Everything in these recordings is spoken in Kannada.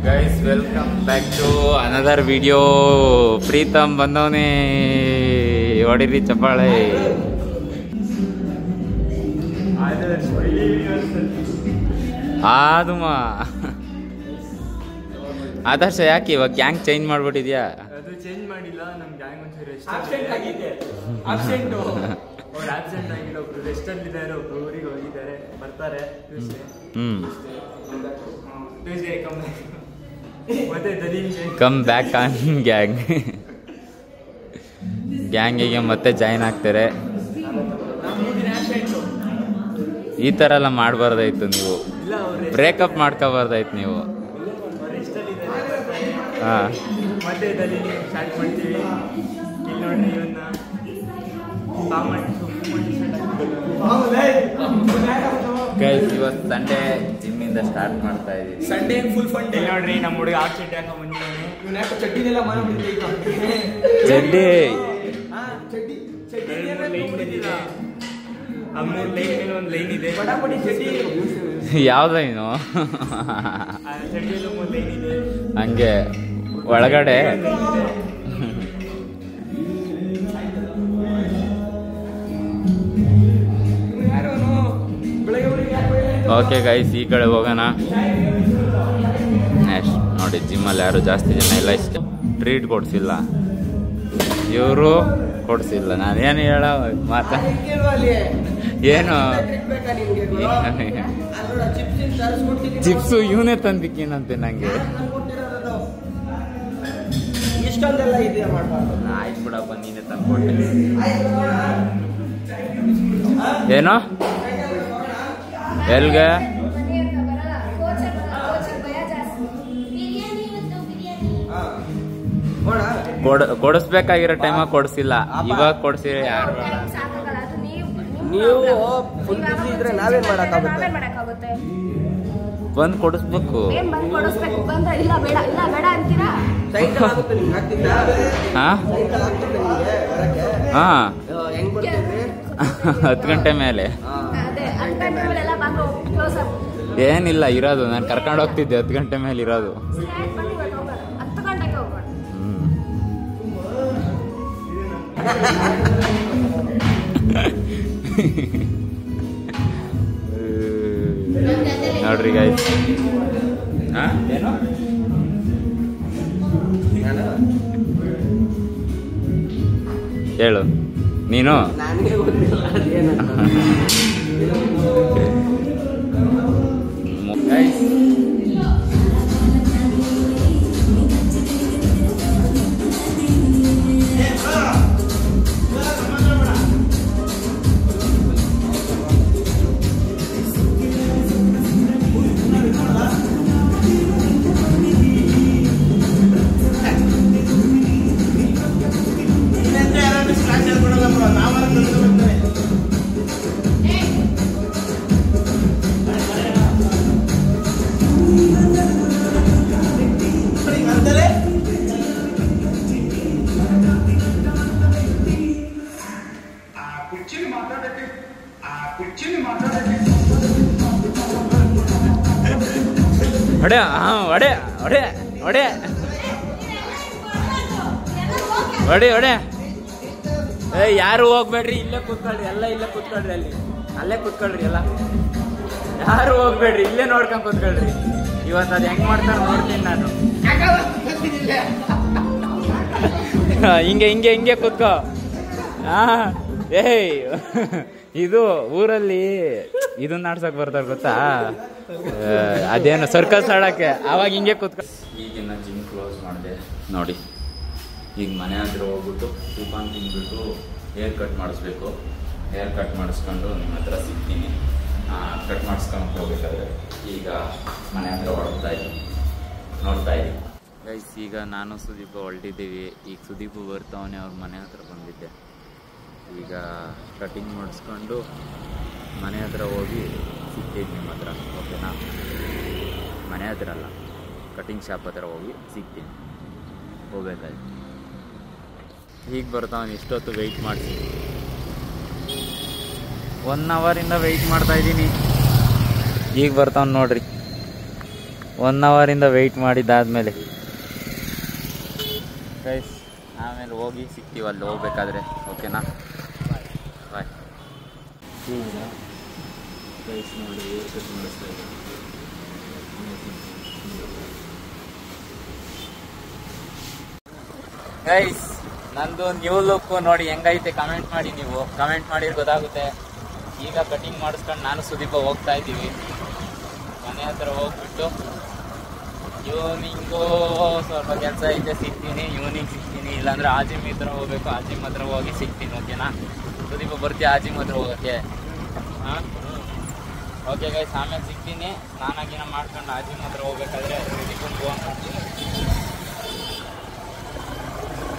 Guys welcome back to another video. Preetham ಬಂದವನೇ, ಹೊಡಿರಿ ಚಪ್ಪಾಳೆ. ಆದುಮ ಆದರ್ಶ ಯಾಕೆ ಇವಾಗ ಗ್ಯಾಂಗ್ ಚೇಂಜ್ ಮಾಡ್ಬಿಟ್ಟಿದ್ಯಾ? ಅದು ಚೇಂಜ್ ಮಾಡಿಲ್ಲ, ನಮ್ ಗ್ಯಾಂಗ್ ಒಂಚೂರು ಆಬ್ಸೆಂಟ್ ಆಗಿದೆ. ಆಬ್ಸೆಂಟ್ ಅವ್ರು ಆಬ್ಸೆಂಟ್ ಆಗಿಲ್ಲ. ಒಬ್ರು ರೆಸ್ಟ್ ಅಲ್ಲಿ ಇದ್ದಾರೆ, ಒಬ್ರು ಊರಿಗೆ ಹೋಗಿದ್ದಾರೆ, ಬರ್ತಾರೆ ಟ್ಯೂಸ್ಡೇ. Tuesday come back. ಮತ್ತೆ ದಲೀಲ್ಗೆ ಕಮ್ ಬ್ಯಾಕ್ ಆನ್ ಗ್ಯಾಂಗ್. ಗ್ಯಾಂಗಿಗೆ ಮತ್ತೆ ಜಾಯಿನ್ ಆಗ್ತಾರೆ. ಈ ಥರ ಎಲ್ಲ ಮಾಡಬಾರ್ದಾಯ್ತು ನೀವು, ಬ್ರೇಕಪ್ ಮಾಡ್ಕೋಬಾರ್ದಾಯ್ತು ನೀವು. ಹಾಂ, ಮತ್ತೆ ದಲೀಲ್ ಸ್ಟಾರ್ಟ್ ಮಾಡ್ತೀವಿ. ಇಲ್ಲಿ ನೋಡ್ರಿ, ಇವನ್ನ ಗೈಸ್ ಇವತ್ತು ಸಂಡೇ ಜಿಮ್ಮಿಂದ ಸ್ಟಾರ್ಟ್ ಮಾಡ್ತಾ ಇದೀವಿ. Sunday full fun day. ನೋಡ್ರಿ, ನಮ್ಮ ಹುಡುಗ ಆಫ್ ಚಡ್ಡಿ ಹಾಕೊಂಡ್ ಬಂದಿದ್ದಾನೆ. ಇವನ ಯಾಕೆ ಚಡ್ಡಿನೆಲ್ಲ ಮಾಡ್ಬಿಟ್ಟಿದ್ದೆ ಈಗ. ಚಡ್ಡಿ ಆ 3 ಲೈನ್ ಮೇಲೆ ಒಂದು ಲೈನ್ ಇದೆ. ಪಟಾಪಟಿ ಚಡ್ಡಿ ಯಾವ್ದೇನು ಚಡ್ಡಿಯಲ್ಲೂ 3 ಲೈನ್ ಇದೆ. ಹಂಗೆ ಒಳಗಡೆ. ಓಕೆ ಗೈಸ್, ಈ ಕಡೆ ಹೋಗೋಣ. ನೆಕ್ಸ್ಟ್ ನೋಡಿ, ಜಿಮ್ಮಲ್ಲಿ ಯಾರು ಜಾಸ್ತಿ ಜನ ಇಲ್ಲ. ಇಷ್ಟು ಟ್ರೀಟ್ ಕೊಡ್ಸಿಲ್ಲ, ಇವರು ಕೊಡ್ಸಿಲ್ಲ. ನಾನೇನು ಹೇಳ ಮಾತಾ ಏನು ಚಿಪ್ಸು ಇವನೇ ತಂದಿಕ್ಕೇನಂತೆ ನಂಗೆ. ಆಯ್ತು ಬಿಡಪ್ಪ, ನೀನೇ ತಂದ್ಕೊಟ್ಟೆ. ಏನೋ ಎಲ್ಗೆ ಕೊಡಿಸ್ಬೇಕಾಗಿರೋ ಟೈಮಾಗ ಕೊಡಿಸಿಲ್ಲ, ಇವಾಗ ಕೊಡ್ಸಿರ ಯಾರು? ನೀವು ಫುಲ್ ಬಿಸಿ ಇದ್ರೆ ನಾವೇನ್ ಮಾಡಕ್ಕಾಗುತ್ತೆ? ಬಂದು ಕೊಡಿಸ್ಬೇಕು. ಹಾ, 10 ಗಂಟೆ ಮೇಲೆ ಏನಿಲ್ಲ ಇರೋದು. ನಾನು ಕರ್ಕೊಂಡು ಹೋಗ್ತಿದ್ದೆ, 10 ಗಂಟೆ ಮೇಲೆ ಇರೋದು. ನೋಡ್ರಿ ಗೈಸ್, ಏನು ಹೇಳು ನೀನು. ಹೊಡೆ ಹೊಡೆ ಹೊಡೆ ಹೊಡೆ ಹೊಡೆ ಹೊಡೆ. ಯಾರು ಹೋಗ್ಬೇಡ್ರಿ, ಇಲ್ಲೇ ಕೂತ್ಕೊಳ್ರಿ, ಎಲ್ಲ ಇಲ್ಲೇ ಕೂತ್ಕೊಳ್ರಿ. ಅಲ್ಲೇ ಕೂತ್ಕೊಳ್ರಿ, ಎಲ್ಲ ಯಾರು ಹೋಗ್ಬೇಡ್ರಿ, ಇಲ್ಲೇ ನೋಡ್ಕೊಂಡ್ ಕೂತ್ಕೊಳ್ರಿ. ಇವತ್ತು ಅದು ಹೆಂಗ್ ಮಾಡ್ತಾರೆ ನೋಡ್ತೀನಿ ನಾನು. ಹಿಂಗೆ ಹಿಂಗೆ ಹಿಂಗೆ ಕೂತ್ಕೋ. ಏಯ್, ಇದು ಊರಲ್ಲಿ ಇದನ್ನ ಆಡ್ಸಕ್ ಬರ್ತಾರೆ ಗೊತ್ತಾ? ಅದೇನು ಸರ್ಕಸ್ ಆಡಕ್ಕೆ. ಅವಾಗ ಹಿಂಗೆ ಕೂತ್ಕೊ. ಈಗಿನ ಜಿಮ್ ಕ್ಲೋಸ್ ಮಾಡಿದೆ ನೋಡಿ. ಈಗ ಮನೆ ಹತ್ರ ಹೋಗ್ಬಿಟ್ಟು ಟಿಫನ್ ತಿಂದ್ಬಿಟ್ಟು ಹೇರ್ ಕಟ್ ಮಾಡಿಸ್ಬೇಕು. ಹೇರ್ ಕಟ್ ಮಾಡಿಸ್ಕೊಂಡು ನಿಮ್ಮ ಹತ್ರ ಸಿಗ್ತೀನಿ. ಕಟ್ ಮಾಡಿಸ್ಕೊಂಡು ಹೋಗ್ಬೇಕಾದ್ರೆ ಈಗ ಮನೆ ಹತ್ರ ಹೊರಡ್ತಾ ಇದ್ದೀನಿ, ನೋಡ್ತಾ ಇದ್ದೀನಿ ಗೈಸ್. ಈಗ ನಾನು ಸುದೀಪ ಹೊರಟಿದ್ದೀವಿ. ಈಗ ಸುದೀಪು ಬರ್ತಾವನೆ, ಅವ್ರ ಮನೆ ಹತ್ರ ಬಂದಿದ್ದೆ. ಈಗ ಕಟಿಂಗ್ ಮಾಡಿಸ್ಕೊಂಡು ಮನೆ ಹತ್ರ ಹೋಗಿ ಸಿಗ್ತೀನಿ ನಿಮ್ಮ ಹತ್ರ, ಓಕೆನಾ? ಮನೆ ಹತ್ರ ಅಲ್ಲ, ಕಟಿಂಗ್ ಶಾಪ್ ಹತ್ರ ಹೋಗಿ ಸಿಗ್ತೀನಿ. ಹೋಗ್ಬೇಕಾಯ್ತು. ಈಗ ಬರ್ತಾವನು. ಇಷ್ಟೊತ್ತು ವೆಯ್ಟ್ ಮಾಡಿಸಿ 1 ಅವರಿಂದ ವೆಯ್ಟ್ ಮಾಡ್ತಾ ಇದ್ದೀನಿ. ಈಗ ಬರ್ತಾವ್ ನೋಡ್ರಿ. 1 ಅವರಿಂದ ವೆಯ್ಟ್ ಮಾಡಿದ್ದಾದ್ಮೇಲೆ ಗೈಸ್ ಆಮೇಲೆ ಹೋಗಿ ಸಿಗ್ತೀವಿ ಅಲ್ಲಿ ಹೋಗ್ಬೇಕಾದ್ರೆ. ಓಕೆನಾ, ಬಾಯ್. ಗೈಸ್ ನೋಡಿ ಮಾಡಿಸ್ತಾ ಇದ್ದೀನಿ. ಗೈಸ್ ನಂದು ನ್ಯೂ ಲುಕ್ ನೋಡಿ ಹೆಂಗೈತೆ ಕಮೆಂಟ್ ಮಾಡಿ. ನೀವು ಕಮೆಂಟ್ ಮಾಡಿದ್ರೆ ಗೊತ್ತಾಗುತ್ತೆ. ಈಗ ಕಟಿಂಗ್ ಮಾಡಿಸ್ಕೊಂಡು ನಾನು ಸುದೀಪ ಹೋಗ್ತಾ ಇದ್ದೀವಿ ಮನೆ ಹತ್ರ. ಹೋಗ್ಬಿಟ್ಟು ಈವ್ನಿಂಗು ಸ್ವಲ್ಪ ಕೆಲಸ ಐತೆ, ಸಿಗ್ತೀನಿ. ಈವ್ನಿಂಗ್ ಸಿಗ್ತೀನಿ, ಇಲ್ಲಾಂದ್ರೆ ಆಜಿಮ್ ಹತ್ರ ಹೋಗ್ಬೇಕು. ಆಜಿಮ್ ಹತ್ರ ಹೋಗಿ ಸಿಗ್ತೀನಿ. ಓಕೆನಾ, ಸುದೀಪ ಬರ್ತೀಯ ಆಜಿಮ್ ಹತ್ರ ಹೋಗೋಕ್ಕೆ? ಹಾಂ, ಓಕೆ ಗೈಸ್, ಆಮೇಲೆ ಸಿಗ್ತೀನಿ. ಸ್ನಾನ ಮಾಡ್ಕೊಂಡು ಆಜಿಮ್ ಹತ್ರ ಹೋಗ್ಬೇಕಾದ್ರೆ ಸುದೀಪನ್ ಫೋನ್ ಮಾಡ್ತೀನಿ.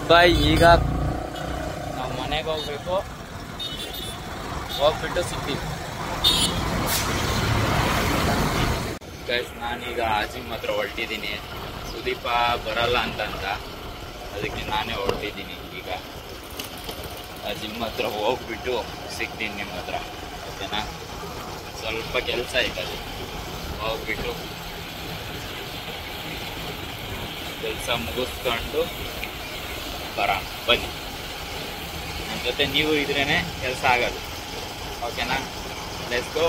ಬಾಯ್. ಈಗ ನಾವು ಮನೆಗೆ ಹೋಗ್ಬೇಕು, ಹೋಗ್ಬಿಟ್ಟು ಸಿಗ್ತೀವಿ ಗೈಸ್. ನಾನೀಗ ಆಜಿಮ್ ಹತ್ರ ಹೊರಟಿದ್ದೀನಿ. ಸುದೀಪ ಬರಲ್ಲ ಅಂತ ಅದಕ್ಕೆ ನಾನೇ ಹೊರಟಿದ್ದೀನಿ. ಈಗ ಆಜಿಮ್ ಹತ್ರ ಹೋಗ್ಬಿಟ್ಟು ಸಿಗ್ತೀನಿ ನಿಮ್ಮ ಹತ್ರ. ಓಕೆನಾ, ಸ್ವಲ್ಪ ಕೆಲಸ ಇದೆ, ಅದು ಹೋಗ್ಬಿಟ್ಟು ಕೆಲಸ ಮುಗಿಸ್ಕೊಂಡು ಬರೋಣ. ಬನ್ನಿ, ನನ್ನ ಜೊತೆ ನೀವು ಇದ್ರೇ ಕೆಲಸ ಆಗೋದು. ಓಕೆನಾ, ಲೆಟ್ಸ್ ಗೋ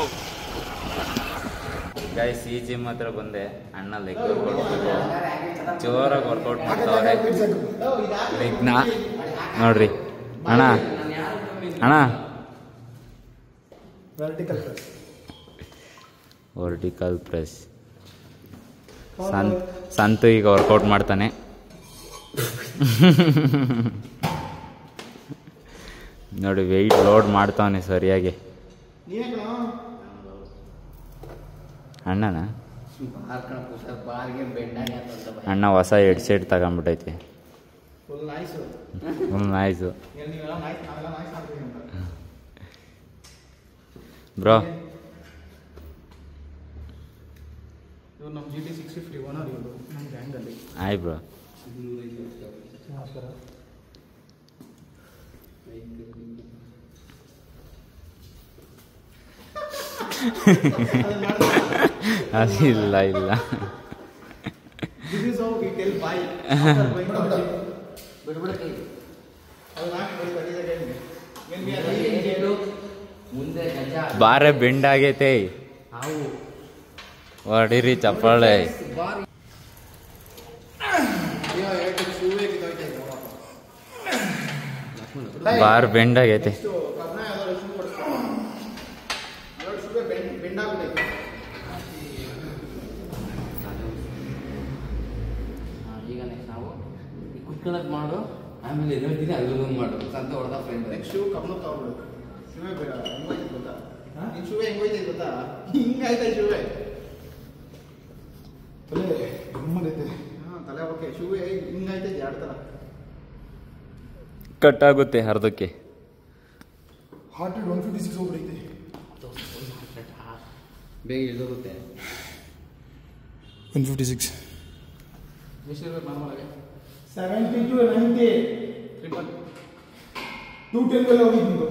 ಗೈಸ್. ಈ ಜಿಮ್ ಹತ್ರ ಬಂದೆ. ಅಣ್ಣ ಲೆಗ್ ವರ್ಕೌಟ್ ಜೋರಾಗಿ ವರ್ಕೌಟ್ ಮಾಡ್ತಾವ್ರೆ. ಲೆಗ್ನ ನೋಡ್ರಿ ಅಣ್ಣ. ಅಣ್ಣ ವರ್ಟಿಕಲ್ ಪ್ರೆಸ್. ಸಂತು ಈಗ ವರ್ಕೌಟ್ ಮಾಡ್ತಾನೆ. ನೋಡಿ ವೆಯ್ಟ್ ಲೋಡ್ ಮಾಡ್ತಾವನೆ ಸರಿಯಾಗಿ. ಅಣ್ಣನ ಅಣ್ಣ ಹೊಸ ಹೆಡ್ಸೆಟ್ ತಗೊಂಡ್ಬಿಟ್ಟೈತಿ. Full noise bro. ಆಯ್ ಬ್ರೋ. ಅದಿಲ್ಲ ಇಲ್ಲ. ಬಾರೆ ಬೆಂಡ್ ಆಗೈತೆ. ಹೊಡಿರಿ ಚಪ್ಪಾಳೆ. ಬಾರ್ ಬೆಂಡ್ ಆಗೈತೆ. ಈಗ ನೆಕ್ಸ್ಟ್ ನಾವು ಕುತ್ಕೊಳ್ಳೋದು ಮಾಡು, ಆಮೇಲೆ ಎದುರ್ತೀನಿ ಅಲ್ಲೂ ಮಾಡು ಅಂತ ಹೊಡೆದ ಫ್ರೆಂಡ್. ನೆಕ್ಸ್ಟ್ ಶೂ ಕಬ್ಬು ತಗೊಳ್ಬೇಕು. ಶೂವೇ ಬೇಡ, ಹೆಂಗೋಯ್ತು ಗೊತ್ತಾ? ನಿನ್ ಶೂವೇ ಹೆಂಗೋಯ್ತು ಗೊತ್ತಾ? ಹಿಂಗಾಯ್ತಾ ಶೂವೇ? ತಲೆ ಗಮ್ಮದೈತೆ. ಹಾಂ, ತಲೆ ಓಕೆ. ಶೂವೇ ಹಿಂಗಾಯ್ತಾ ಎರಡು ಥರ ಕಟ್ ಆಗುತ್ತೆ ಅರ್ಧಕ್ಕೆ. Heart rate 156 ಹೋಗ್ಬಿಡೈತೆ. ಬೇಗ ಇಳಿದೋಗುತ್ತೆ. 156 ಎಷ್ಟಿರ್ಬೇಕು ನಾರ್ಮಲಾಗಿ? 70 to 90 ಟ್ರಿಪಲ್ 210 ಮೇಲೆ ಹೋಗಿದ್ದು.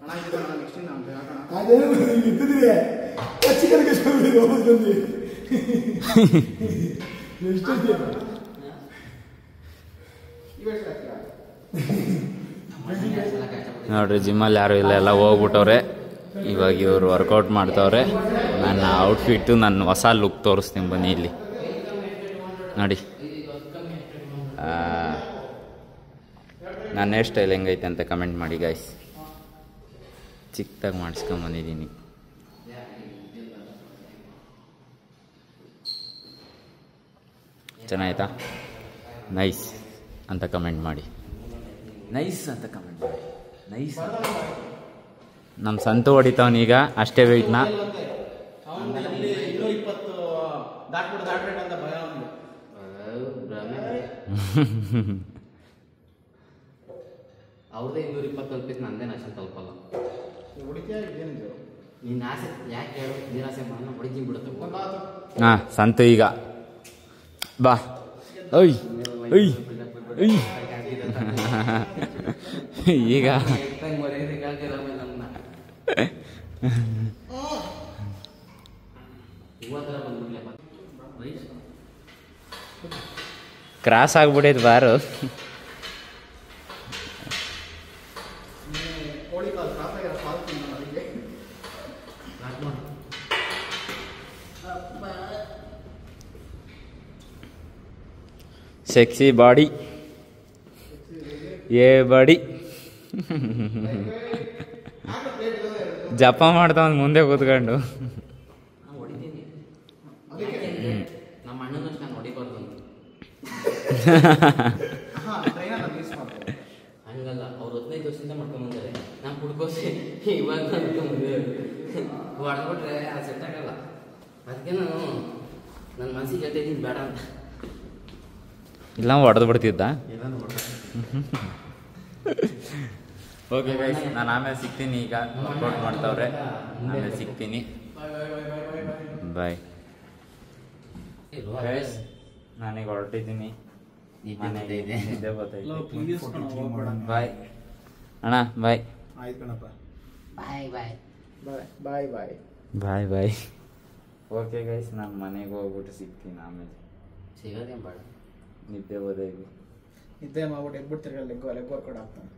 ಅಣ್ಣ ಇದು ನಾನು ನೆಕ್ಸ್ಟ್ ನಾನು ಹಾಕೋಣ. ಅದೇನು ಇದ್ದಿದ್ರೆ ಚಿಕನ್ಗೆ ಶುರು ಹೋಗ್ತಂದು ಎಷ್ಟು ನೋಡ್ರಿ ಜಿಮ್ಮಲ್ಲಿ ಯಾರು ಇಲ್ಲ, ಎಲ್ಲ ಹೋಗ್ಬಿಟ್ಟವ್ರೆ. ಇವಾಗ ಇವರು ವರ್ಕೌಟ್ ಮಾಡ್ತವ್ರೆ. ನನ್ನ ಔಟ್ಫಿಟ್ಟು ನನ್ನ ಹೊಸ ಲುಕ್ ತೋರಿಸ್ತೀನಿ ಬನ್ನಿ. ಇಲ್ಲಿ ನೋಡಿ ನನ್ನ ಹೇರ್ ಸ್ಟೈಲ್ ಹೆಂಗೈತೆ ಅಂತ ಕಮೆಂಟ್ ಮಾಡಿ ಗೈಸ್. ಚಿಕ್ಕದಾಗಿ ಮಾಡಿಸ್ಕೊಂಬಂದಿದ್ದೀನಿ. ಚೆನ್ನಾಯ್ತಾ? ನೈಸ್ ಅಂತ ಕಮೆಂಟ್ ಮಾಡಿ. ನೈಸ್ ಅಂತ ಕಮೆಂಟ್ ಮಾಡಿ. ನೈಸ್. ನಮ್ಮ ಸಂತು ಹೊಡಿತಾವನೀಗ ಅಷ್ಟೇ ವೆಯ್ಟ್ನ. ಅವ್ರದೇ 220 ತಲುಪಿತ್ತು, ನಂದೇ ನಾಶ ತಲುಪಲ್ಲ. ನಿನ್ನ ಆಸೆ ಯಾಕೆ ಹೇಳು? ನಿರಾಸೆ ಮಾಡೋಣ, ಹೊಡಿತೀನಿ ಬಿಡುತ್ತೆ. ಹಾಂ, ಸಂತು ಈಗ ಬಾ. ಒಯ್ ಒಯ್ ಒಯ್. ಈಗ ಹೂವ ಥರ ಬಂದ್ಬಿಡ್ಲಪ್ಪ ರೈಸ್ ಕ್ರಾಸ್ ಆಗ್ಬಿಡೈತೆ ಬಾರು. ಕೋಳಿ ಕಾಲು ಸಾಕಾಗಿರೋ ಕಾಲು ತಿನ್ನೋ ಅದಕ್ಕೆ ಸ್ಟಾರ್ಟ್ ಮಾಡು. ಸೆಕ್ಸಿ ಬಾಡಿ ಏ ಬಾಡಿ ಜಪ ಮಾಡ್ತಾವ ಮುಂದೆ ಕೂತ್ಕೊಂಡು. ನಾನು ಹೊಡಿತೀನಿ. ನಮ್ಮ ಅಣ್ಣನಷ್ಟು ನಾನು ಹೊಡಿಬಾರ್ದು ಅಂತ. ಟ್ರೈನರ್ ಮಿಸ್ ಮಾಡ್ತಾರೆ. ಹಂಗಲ್ಲ, ಅವ್ರು 15 ವರ್ಷದಿಂದ ಮಾಡ್ಕೊಂಬಂದಾರೆ. ನಾನು ಕುಡ್ಕೋಸಿ ಇವಾಗ ಹೊಡ್ಬಿಟ್ರೆ ಅದು ಸೆಟ್ ಆಗಲ್ಲ. ಅದಕ್ಕೆ ನಾನು ನನ್ನ ಮನಸ್ಸಿಗೆ ಹೇಳ್ತಾ ಇದ್ದೀನಿ ಬೇಡ ಅಂತ. ಇಲ್ಲ ಹೊಡೆದು ಬಿಡ್ತಿದ್ದ. ಓಕೆ ಗೈಸ್, ನಾನು ಆಮೇಲೆ ಸಿಗ್ತೀನಿ. ಈಗ ವರ್ಕೌಟ್ ಮಾಡ್ತಾವ್ರೆ, ಆಮೇಲೆ ಸಿಗ್ತೀನಿ. ಬಾಯ್ ಗೈಸ್, ನಾನೀಗ ಹೊರಟಿದ್ದೀನಿ. ನಿದ್ದೆ ಬರ್ತೈತೆ. ಬಾಯ್ ಅಣ್ಣ, ಬಾಯ್. ಆಯ್ತು ಕಣಪ್ಪ. ಬಾಯ್ ಬಾಯ್ ಬಾಯ್ ಬಾಯ್ ಬಾಯ್ ಬಾಯ್ ಬಾಯ್. ಓಕೆ ಗೈಸ್, ನಾನು ಮನೆಗೆ ಹೋಗ್ಬಿಟ್ಟು ಸಿಗ್ತೀನಿ ಆಮೇಲೆ. ಸಿಗೋದೇ ಬೇಡ. ನಿದ್ದೆ ಓದೈತಿ. ನಿದ್ದೆ ಮಾಡ್ಬಿಟ್ಟು ಎದ್ಬಿಡ್ತಿರ್ಗಲ್ಲ ಲೆಗ್ ವರ್ಕೌಟ್ ಆಗ್ತಾನೆ.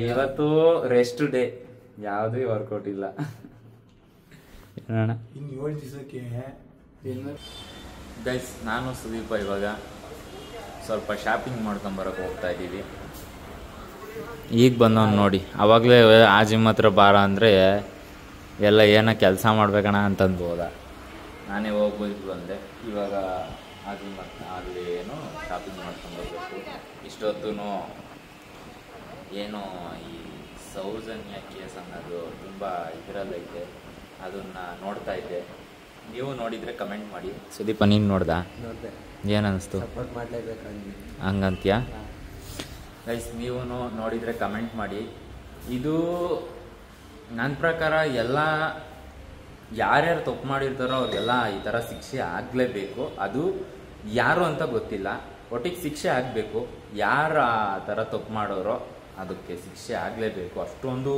ಇವತ್ತು ರೆಸ್ಟ್ ಡೇ, ಯಾವುದೇ ವರ್ಕೌಟ್ ಇಲ್ಲ. ಏನಣ್ಣ ಇನ್ನು 7 ದಿವಸಕ್ಕೆ ಗೈಸ್, ನಾನು ಸುದೀಪ ಇವಾಗ ಸ್ವಲ್ಪ ಶಾಪಿಂಗ್ ಮಾಡ್ಕೊಂಬರಕ್ಕೆ ಹೋಗ್ತಾ ಇದ್ದೀವಿ. ಈಗ ಬಂದವನು ನೋಡಿ, ಅವಾಗಲೇ ಆ ಜಿಮ್ ಹತ್ರ ಬಾರ ಅಂದರೆ ಎಲ್ಲ ಏನೋ ಕೆಲಸ ಮಾಡ್ಬೇಕಣ್ಣ ಅಂತಂದು ಹೋದ. ನಾನೇ ಹೋಗ್ಬಿಟ್ಟು ಬಂದೆ. ಇವಾಗ ಆ ಜಿಮ್ ಹತ್ರ ಅಲ್ಲಿ ಏನು ಶಾಪಿಂಗ್ ಮಾಡ್ಕೊಂಬರ್ಬೇಕು. ಇಷ್ಟೊತ್ತೂ ಏನೋ ಈ ಸೌಜನ್ಯ ಕೇಸ್ ಅನ್ನೋದು ತುಂಬ ಇದರಲ್ಲೈತೆ, ಅದನ್ನು ನೋಡ್ತಾ ಇದ್ದೆ. ನೀವು ನೋಡಿದರೆ ಕಮೆಂಟ್ ಮಾಡಿ. ಸುದೀಪ, ನೀನು ನೋಡ್ದಾ? ನೋಡಿದೆ. ಏನನ್ನಿಸ್ತು? ಸಪೋರ್ಟ್ ಮಾಡಲೇಬೇಕಂದ್ರೆ ಹಂಗಂತ್ಯಾ? ಗೈಸ್, ನೀವು ನೋಡಿದರೆ ಕಮೆಂಟ್ ಮಾಡಿ. ಇದು ನನ್ನ ಪ್ರಕಾರ ಎಲ್ಲ ಯಾರ್ಯಾರು ತಪ್ಪು ಮಾಡಿರ್ತಾರೋ ಅವ್ರಿಗೆಲ್ಲ ಈ ಥರ ಶಿಕ್ಷೆ ಆಗಲೇಬೇಕು. ಅದು ಯಾರು ಅಂತ ಗೊತ್ತಿಲ್ಲ, ಒಟ್ಟಿಗೆ ಶಿಕ್ಷೆ ಆಗಬೇಕು. ಯಾರು ಆ ಥರ ತಪ್ಪು ಮಾಡೋರೋ ಅದಕ್ಕೆ ಶಿಕ್ಷೆ ಆಗಲೇಬೇಕು. ಅಷ್ಟೊಂದು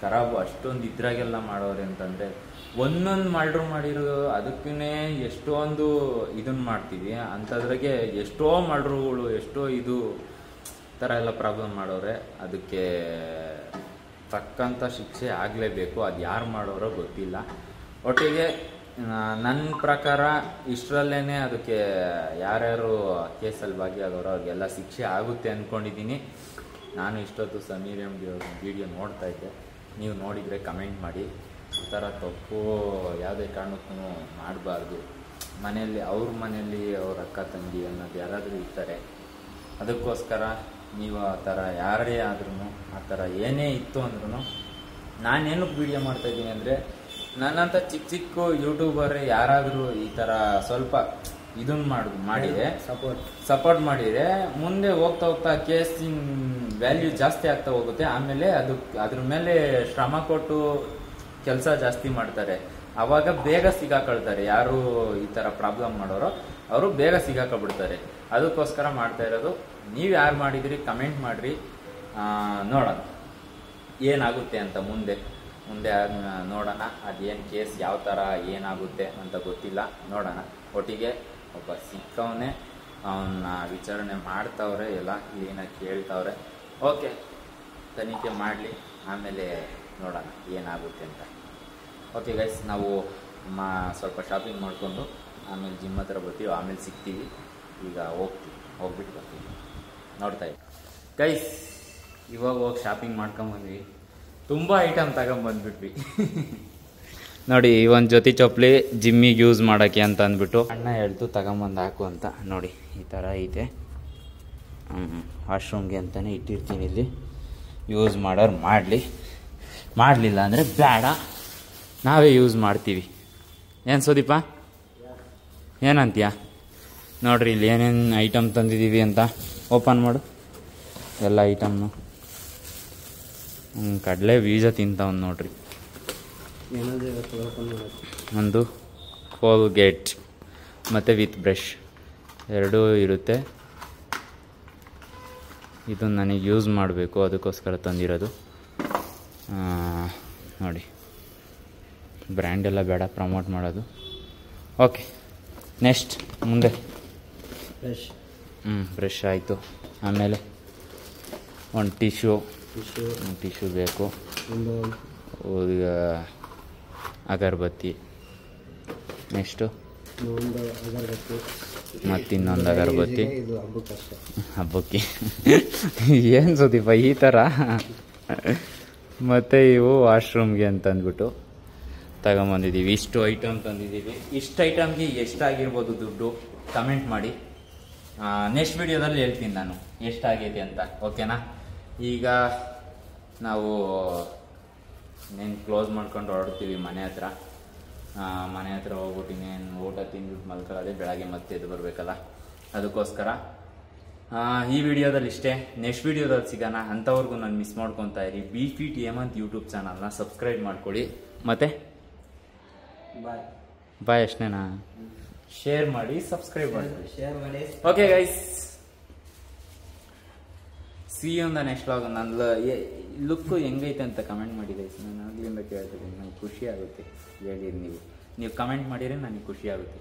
ಖರಾಬು, ಅಷ್ಟೊಂದು ಇದ್ರಾಗೆಲ್ಲ ಮಾಡೋರು ಅಂತಂದರೆ ಒಂದೊಂದು ಮರ್ಡ್ರ್ ಮಾಡಿರೋ ಅದಕ್ಕೇ ಎಷ್ಟೊಂದು ಇದನ್ನು ಮಾಡ್ತೀವಿ ಅಂಥದ್ರಾಗೆ ಎಷ್ಟೋ ಮರ್ಡ್ರುಗಳು, ಎಷ್ಟೋ ಇದು ಥರ ಎಲ್ಲ ಪ್ರಾಬ್ಲಮ್ ಮಾಡೋರೆ. ಅದಕ್ಕೆ ತಕ್ಕಂಥ ಶಿಕ್ಷೆ ಆಗಲೇಬೇಕು. ಅದು ಯಾರು ಮಾಡೋರೋ ಗೊತ್ತಿಲ್ಲ. ಒಟ್ಟಿಗೆ ನನ್ನ ಪ್ರಕಾರ ಇಷ್ಟರಲ್ಲೇ ಅದಕ್ಕೆ ಯಾರ್ಯಾರು ಕೇಸಲ್ಲಿ ಭಾಗಿಯಾಗೋರೋ ಅವ್ರಿಗೆಲ್ಲ ಶಿಕ್ಷೆ ಆಗುತ್ತೆ ಅಂದ್ಕೊಂಡಿದ್ದೀನಿ. ನಾನು ಇಷ್ಟೊತ್ತು ಸಮೀರ್ ಎಮ್ ಡಿ ಅವ್ರ ವಿಡಿಯೋ ನೋಡ್ತಾ ಇದ್ದೆ. ನೀವು ನೋಡಿದರೆ ಕಮೆಂಟ್ ಮಾಡಿ. ಈ ಥರ ತಪ್ಪು ಯಾವುದೇ ಕಾರಣಕ್ಕೂ ಮಾಡಬಾರ್ದು. ಮನೆಯಲ್ಲಿ ಅವ್ರ ಅಕ್ಕ ತಂಗಿ ಅನ್ನೋದು ಯಾರಾದರೂ ಇರ್ತಾರೆ. ಅದಕ್ಕೋಸ್ಕರ ನೀವು ಆ ಥರ ಯಾರೇ ಆದ್ರೂ, ಆ ಥರ ಏನೇ ಇತ್ತು ಅಂದ್ರೂ, ನಾನೇನಕ್ಕೆ ವೀಡಿಯೋ ಮಾಡ್ತಾಯಿದ್ದೀನಿ ಅಂದರೆ, ನನ್ನಂಥ ಚಿಕ್ಕ ಚಿಕ್ಕ ಯೂಟ್ಯೂಬರ್ ಯಾರಾದರೂ ಈ ಥರ ಸ್ವಲ್ಪ ಇದನ್ನು ಮಾಡಿದೆ, ಸಪೋರ್ಟ್ ಮಾಡಿದರೆ ಮುಂದೆ ಹೋಗ್ತಾ ಹೋಗ್ತಾ ಕೇಸಿನ ವ್ಯಾಲ್ಯೂ ಜಾಸ್ತಿ ಆಗ್ತಾ ಹೋಗುತ್ತೆ. ಆಮೇಲೆ ಅದ್ರ ಮೇಲೆ ಶ್ರಮ ಕೊಟ್ಟು ಕೆಲಸ ಜಾಸ್ತಿ ಮಾಡ್ತಾರೆ. ಆವಾಗ ಬೇಗ ಸಿಗಾಕೊಳ್ತಾರೆ. ಯಾರು ಈ ಥರ ಪ್ರಾಬ್ಲಮ್ ಮಾಡೋರೋ ಅವರು ಬೇಗ ಸಿಗಾಕೊಬಿಡ್ತಾರೆ. ಅದಕ್ಕೋಸ್ಕರ ಮಾಡ್ತಾ ಇರೋದು. ನೀವು ಯಾರು ಮಾಡಿದಿರಿ ಕಮೆಂಟ್ ಮಾಡಿರಿ, ನೋಡೋಣ ಏನಾಗುತ್ತೆ ಅಂತ. ಮುಂದೆ ನೋಡೋಣ. ಅದೇನು ಕೇಸ್ ಯಾವ ಥರ ಏನಾಗುತ್ತೆ ಅಂತ ಗೊತ್ತಿಲ್ಲ, ನೋಡೋಣ. ಒಟ್ಟಿಗೆ ಒಬ್ಬ ಸಿಕ್ಕವನೇ, ಅವನ್ನ ವಿಚಾರಣೆ ಮಾಡ್ತಾವ್ರೆ, ಎಲ್ಲ ಕ್ಲೀನಾಗಿ ಕೇಳ್ತಾವ್ರೆ. ಓಕೆ, ತನಿಖೆ ಮಾಡಲಿ, ಆಮೇಲೆ ನೋಡೋಣ ಏನಾಗುತ್ತೆ ಅಂತ. ಓಕೆ ಗೈಸ್, ನಾವು ಸ್ವಲ್ಪ ಶಾಪಿಂಗ್ ಮಾಡಿಕೊಂಡು ಆಮೇಲೆ ಜಿಮ್ ಹತ್ರ ಬರ್ತೀವಿ, ಆಮೇಲೆ ಸಿಗ್ತೀವಿ. ಈಗ ಹೋಗ್ಬಿಟ್ಟು ಬರ್ತೀವಿ. ನೋಡ್ತಾ ಇದ್ದೀವಿ ಗೈಸ್, ಇವಾಗ ಹೋಗಿ ಶಾಪಿಂಗ್ ಮಾಡ್ಕೊಂಬಂದ್ವಿ. ತುಂಬ ಐಟಮ್ ತಗೊಂಬಂದ್ಬಿಟ್ವಿ. ನೋಡಿ, ಈ ಒಂದು ಜೊತೆ ಚಪ್ಪಲಿ ಜಿಮ್ಮಿಗೆ ಯೂಸ್ ಮಾಡೋಕ್ಕೆ ಅಂತ ಅಂದ್ಬಿಟ್ಟು ಅಣ್ಣ ಹೇಳ್ತು ತಗೊಂಬಂದು ಹಾಕು ಅಂತ. ನೋಡಿ, ಈ ಥರ ಐತೆ. ವಾಶ್ರೂಮ್ಗೆ ಅಂತಲೇ ಇಟ್ಟಿರ್ತೀನಿ ಇಲ್ಲಿ. ಯೂಸ್ ಮಾಡೋರು ಮಾಡಲಿಲ್ಲ ಅಂದರೆ ಬೇಡ, ನಾವೇ ಯೂಸ್ ಮಾಡ್ತೀವಿ. ಏನು ಸುದೀಪ, ಏನಂತೀಯ? ನೋಡ್ರಿ, ಇಲ್ಲಿ ಏನೇನು ಐಟಮ್ ತಂದಿದ್ದೀವಿ ಅಂತ. ಓಪನ್ ಮಾಡು ಎಲ್ಲ ಐಟಮ್ನು. ಕಡಲೆ ಬೀಜ ತಿಂತಾವ್ ನೋಡ್ರಿ. ಒಂದು ಕೋಲ್ಗೇಟ್ ಮತ್ತು ವಿತ್ ಬ್ರಷ್ ಎರಡೂ ಇರುತ್ತೆ. ಇದು ನನಗೆ ಯೂಸ್ ಮಾಡಬೇಕು, ಅದಕ್ಕೋಸ್ಕರ ತಂದಿರೋದು. ನೋಡಿ, ಬ್ರ್ಯಾಂಡ್ ಎಲ್ಲ ಬೇಡ ಪ್ರಮೋಟ್ ಮಾಡೋದು. ಓಕೆ, ನೆಕ್ಸ್ಟ್ ಮುಂದೆ ಬ್ರಷ್ ಆಯಿತು. ಆಮೇಲೆ ಒಂದು ಟಿಶ್ಯೂ ಬೇಕು, ಈಗ ಅಗರಬತ್ತಿ, ನೆಕ್ಸ್ಟು ಮತ್ತಿನ್ನೊಂದು ಅಗರಬತ್ತಿ. ಹಬ್ಬಕ್ಕೆ ಏನು ಸುದೀಪ ಈ ಥರ. ಮತ್ತು ಇವು ವಾಶ್ರೂಮ್ಗೆ ಅಂತಂದ್ಬಿಟ್ಟು ತಗೊಂಬಂದಿದ್ದೀವಿ. ಇಷ್ಟು ಐಟಮ್ ತಂದಿದ್ದೀವಿ. ಇಷ್ಟು ಐಟಮ್ಗೆ ಎಷ್ಟಾಗಿರ್ಬೋದು ದುಡ್ಡು ಕಮೆಂಟ್ ಮಾಡಿ. ನೆಕ್ಸ್ಟ್ ವಿಡಿಯೋದಲ್ಲಿ ಹೇಳ್ತೀನಿ ನಾನು ಎಷ್ಟಾಗಿದೆ ಅಂತ, ಓಕೆನಾ? ಈಗ ನಾವು ನೇನು ಕ್ಲೋಸ್ ಮಾಡ್ಕೊಂಡು ಹೊರಡ್ತೀವಿ ಮನೆ ಹತ್ರ. ಮನೆ ಹತ್ರ ಹೋಗ್ಬಿಟ್ಟು ಇನ್ನೇನು ಊಟ ತಿಂದ್ಬಿಟ್ಟು ಮಲ್ಕೊಳ್ಳೋದೆ, ಬೆಳಗ್ಗೆ ಮತ್ತೆ ಎದ್ದು ಬರಬೇಕಲ್ಲ, ಅದಕ್ಕೋಸ್ಕರ ಈ ವಿಡಿಯೋದಲ್ಲಿ ಇಷ್ಟೇ. ನೆಕ್ಸ್ಟ್ ವಿಡಿಯೋದಲ್ಲಿ ಸಿಗೋಣ. ಅಂಥವ್ರಿಗೂ ನಾನು ಮಿಸ್ ಮಾಡ್ಕೊತಾ ಇರಿ. BFT ಹೇಮಂತ್ ಯೂಟ್ಯೂಬ್ ಚಾನಲ್ನ ಸಬ್ಸ್ಕ್ರೈಬ್ ಮಾಡ್ಕೊಳ್ಳಿ. ಮತ್ತೆ ಬಾಯ್ ಅಷ್ಟೇನಾ? ಶೇರ್ ಮಾಡಿ, ಸಬ್ಸ್ಕ್ರೈಬ್ ಮಾಡಿ. Okay guys, see you in the next vlog. ನನ್ನ ಲುಕ್ಕು ಹೆಂಗೈತೆ ಅಂತ ಕಮೆಂಟ್ ಮಾಡಿ ಗೈಸ್. ನಾನು ಆಗ್ಲಿಂದ ಕೇಳ್ತಿದ್ದೀನಿ, ನನಗೆ ಖುಷಿ ಆಗುತ್ತೆ. ಹೇಳಿರಿ ನೀವು ಕಮೆಂಟ್ ಮಾಡಿದರೆ ನನಗೆ ಖುಷಿ ಆಗುತ್ತೆ.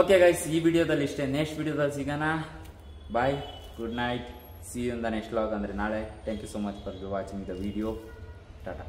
ಓಕೆ ಗೈಸ್, ಈ ವಿಡಿಯೋದಲ್ಲಿ ಇಷ್ಟೇ. ನೆಕ್ಸ್ಟ್ ವಿಡಿಯೋದಲ್ಲಿ ಸಿಗೋಣ. Bye, good night, see you in the next vlog ಅಂದರೆ ನಾಳೆ. Thank you so much for watching the video. Tata.